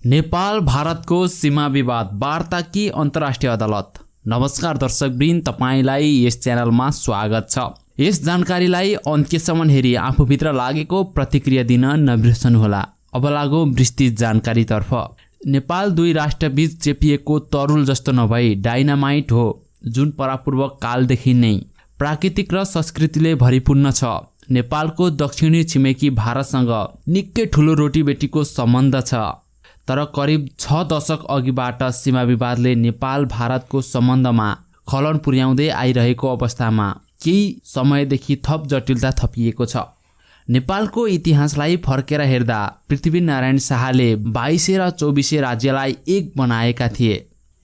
नेपाल भारतको सीमा विवाद वार्ता कि अन्तर्राष्ट्रिय अदालत। नमस्कार दर्शकवृन्द, तपाईलाई यस च्यानलमा स्वागत छ। यस जानकारीलाई अन्त्यसम्म हेरी आफूभित्र लागेको प्रतिक्रिया दिन नबिर्सनुहोला। अब लागौं विस्तृत जानकारीतर्फ। नेपाल दुई राष्ट्रबीच चेपिएको तरुल जस्तो नभई डाइनामाइट हो, जुन परापूर्व कालदेखि नै प्राकृतिक र संस्कृतिले भरिपूर्ण छ। नेपालको दक्षिणी छिमेकी भारतसँग निकै ठूलो रोटीबेटीको सम्बन्ध छ, तर करिब 6 दशक अघिबाट सीमा विवादले नेपाल भारतको सम्बन्धमा खलन पुर्याउँदै आइरहेको अवस्थामा केही समयदेखि थप जटिलता थपिएको छ। नेपालको इतिहासलाई फर्केर हेर्दा पृथ्वीनारायण शाहले 22 र 24 राज्यलाई एक बनाएका थिए,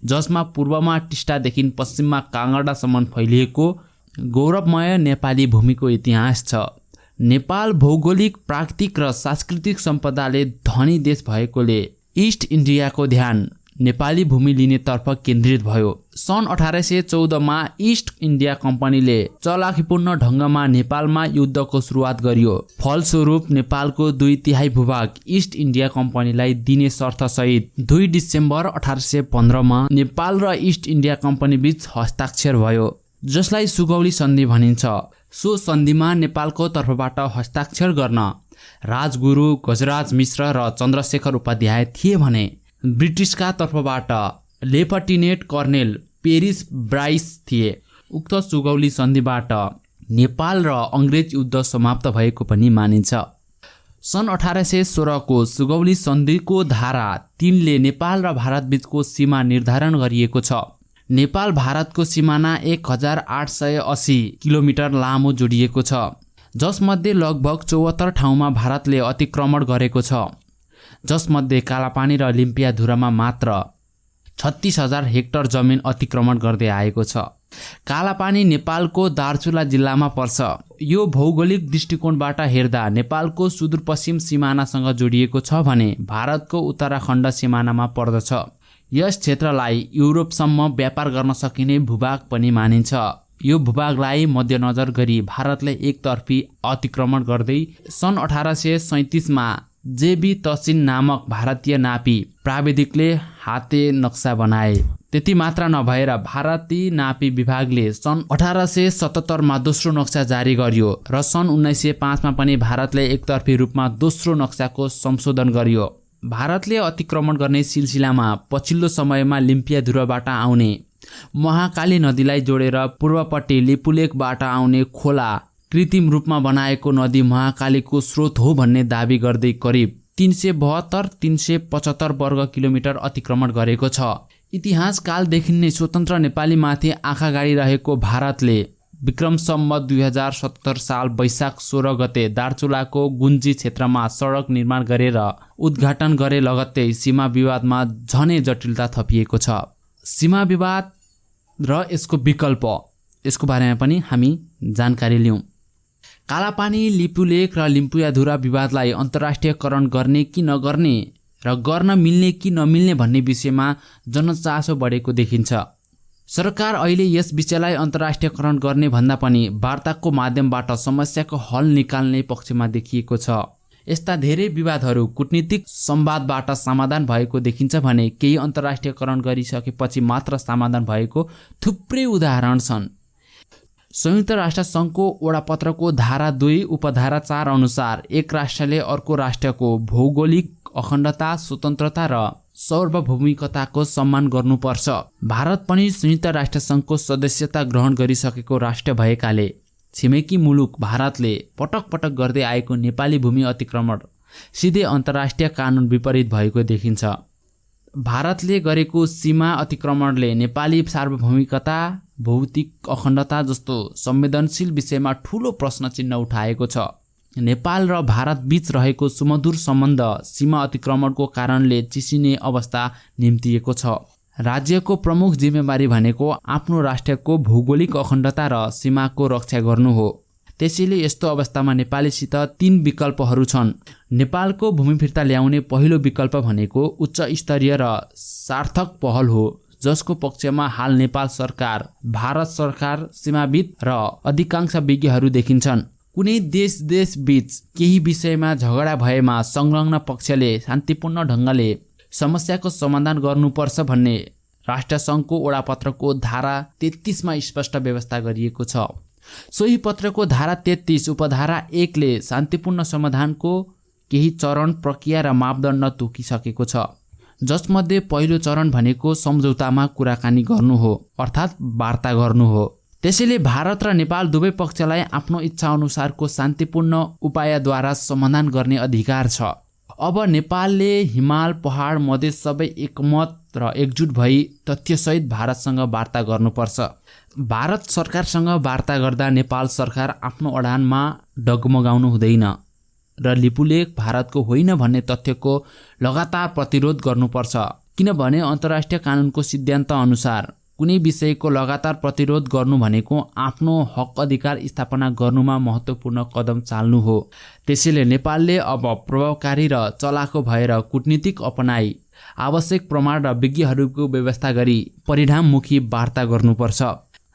जसमा पूर्वमा टिस्टादेखि पश्चिममा काँगडासम्म फैलिएको गौरवमय नेपाली भूमिको इतिहास छ। नेपाल भौगोलिक, प्राकृतिक र सांस्कृतिक सम्पदाले धनी देश भएकोले ईस्ट इन्डियाको ध्यान नेपाली भूमि लिनेतर्फ केन्द्रित भयो। सन् 1814 मा ईस्ट इन्डिया कम्पनीले चलाखीपूर्ण ढङ्गमा नेपालमा युद्धको सुरुवात गरियो। फलस्वरूप नेपालको 2/3 भूभाग ईस्ट इन्डिया कम्पनीलाई दिने शर्तसहित 2 डिसेम्बर 1815 मा नेपाल र ईस्ट इन्डिया कम्पनी बीच हस्ताक्षर भयो, जसलाई सुगौली सन्धि भनिन्छ। सो सन्धिमा नेपालको तर्फबाट हस्ताक्षर गर्न राजगुरु गजराज मिश्र र चन्द्रशेखर उपाध्याय थिए भने ब्रिटिसका तर्फबाट लेफ्टिनेन्ट कर्नेल पेरिस ब्राइस थिए। उक्त सुगौली सन्धिबाट नेपाल र अंग्रेज युद्ध समाप्त भएको पनि मानिन्छ। सन् 1816 को सुगौली सन्धिको धारा 3 ले नेपाल र भारत बीचको सीमा निर्धारण गरिएको छ। नेपाल भारतको सिमाना 1880 किलोमिटर लामो जोडिएको छ, जसमध्ये लगभग 74 ठाउँमा भारतले अतिक्रमण गरेको छ, जसमध्ये कालापानी र लिम्पियाधुरामा मात्र 36,000 हेक्टर जमिन अतिक्रमण गर्दै आएको छ। कालापानी नेपालको दार्चुला जिल्लामा पर्छ। यो भौगोलिक दृष्टिकोणबाट हेर्दा नेपालको सुदूरपश्चिम सिमानासँग जोडिएको छ भने भारतको उत्तराखण्ड सिमानामा पर्दछ। यस क्षेत्रलाई युरोपसम्म व्यापार गर्न सकिने भूभाग पनि मानिन्छ। यो भूभागलाई मध्यनजर गरी भारतले एकतर्फी अतिक्रमण गर्दै सन् 1837 मा जेबी तसिन नामक भारतीय नापी प्राविधिकले हाते नक्सा बनाए। त्यति मात्र नभएर भारतीय नापी विभागले सन् 1877 मा दोस्रो नक्सा जारी गर्यो र सन् 1905 मा पनि भारतले एकतर्फी रूपमा दोस्रो नक्साको संशोधन गर्यो। भारतले अतिक्रमण गर्ने सिलसिलामा पछिल्लो समयमा लिम्पियाधुराबाट आउने महाकाली नदीलाई जोडेर पूर्वपट्टि लिपुलेखबाट आउने खोला कृत्रिम रूपमा बनाएको नदी महाकालीको स्रोत हो भन्ने दाबी गर्दै करिब 372-375 वर्ग किलोमिटर अतिक्रमण गरेको छ। इतिहास कालदेखि नै स्वतन्त्र नेपालीमाथि आँखा गाडिरहेको भारतले विक्रम सम्वत 2077 साल वैशाख 16 गते दार्चुलाको गुन्जी क्षेत्रमा सडक निर्माण गरेर उद्घाटन गरे लगत्तै सीमा विवादमा झनै जटिलता थपिएको छ। सीमा विवाद र यसको विकल्प, यसको बारेमा पनि हामी जानकारी लियौं। कालापानी, लिपुलेख र लिम्पियाधुरा विवादलाई अन्तर्राष्ट्रियकरण गर्ने कि नगर्ने र गर्न मिल्ने कि नमिल्ने भन्ने विषयमा जनचासो बढेको देखिन्छ। सरकार अहिले यस विषयलाई अन्तर्राष्ट्रियकरण गर्ने भन्दा पनि वार्ताको माध्यमबाट समस्याको हल निकाल्ने पक्षमा देखिएको छ। यस्ता धेरै विवादहरू कूटनीतिक संवादबाट समाधान भएको देखिन्छ भने केही अन्तर्राष्ट्रियकरण गरिसकेपछि मात्र समाधान भएको थुप्रै उदाहरण छन्। संयुक्त राष्ट्र संघको वडापत्रको धारा 2 उपधारा 4 अनुसार एक राष्ट्रले अर्को राष्ट्रको भौगोलिक अखण्डता, स्वतन्त्रता र सार्वभौमिकताको सम्मान गर्नुपर्छ। भारत पनि संयुक्त राष्ट्र संघको सदस्यता ग्रहण गरिसकेको राष्ट्र भएकाले छिमेकी मुलुक भारतले पटक पटक गर्दै आएको नेपाली भूमि अतिक्रमण सिधै अन्तर्राष्ट्रिय कानुन विपरीत भएको देखिन्छ। भारतले गरेको सीमा अतिक्रमणले नेपाली सार्वभौमिकता, भौतिक अखण्डता जस्तो संवेदनशील विषयमा ठूलो प्रश्न चिन्ह उठाएको छ। नेपाल र भारत बीच रहेको सुमधुर सम्बन्ध सीमा अतिक्रमणको कारणले चिसिने अवस्था निम्तिएको छ। राज्यको प्रमुख जिम्मेवारी भनेको आफ्नो राष्ट्रको भौगोलिक अखण्डता र सीमाको रक्षा गर्नु हो। त्यसैले यस्तो अवस्थामा नेपालीसित 3 विकल्पहरू छन्। नेपालको भूमि फिर्ता ल्याउने पहिलो विकल्प भनेको उच्च स्तरीय र सार्थक पहल हो, जसको पक्षमा हाल नेपाल सरकार, भारत सरकार, सीमाविद र अधिकांश विज्ञहरू देखिन्छन्। कुनै देश बीच केही विषयमा झगडा भएमा संलग्न पक्षले शान्तिपूर्ण ढङ्गले समस्याको समाधान गर्नुपर्छ भन्ने राष्ट्रसङ्घको वडापत्रको धारा 33 मा स्पष्ट व्यवस्था गरिएको छ। सोही पत्रको धारा 33 उपधारा 1 ले शान्तिपूर्ण समाधानको केही चरण, प्रक्रिया र मापदण्ड तोकिसकेको छ, जसमध्ये पहिलो चरण भनेको सम्झौतामा कुराकानी गर्नु हो, अर्थात् वार्ता गर्नु हो। त्यसैले भारत र नेपाल दुवै पक्षलाई आफ्नो इच्छा अनुसारको शान्तिपूर्ण उपायद्वारा समाधान गर्ने अधिकार छ। अब नेपालले हिमाल, पहाड, मधेस सबै एकमत र एकजुट भई तथ्यसहित भारतसँग वार्ता गर्नुपर्छ। भारत सरकारसँग वार्ता गर्दा नेपाल सरकार आफ्नो अडानमा डगमगाउनु हुँदैन र लिपुलेख भारतको होइन भन्ने तथ्यको लगातार प्रतिरोध गर्नुपर्छ, किनभने अन्तर्राष्ट्रिय कानुनको सिद्धान्त अनुसार कुनै विषयको लगातार प्रतिरोध गर्नु भनेको आफ्नो हक अधिकार स्थापना गर्नुमा महत्त्वपूर्ण कदम चाल्नु हो। त्यसैले नेपालले अब प्रभावकारी र चलाखो भएर कूटनीतिक अपनाई आवश्यक प्रमाण र विज्ञहरूको व्यवस्था गरी परिणाममुखी वार्ता गर्नुपर्छ।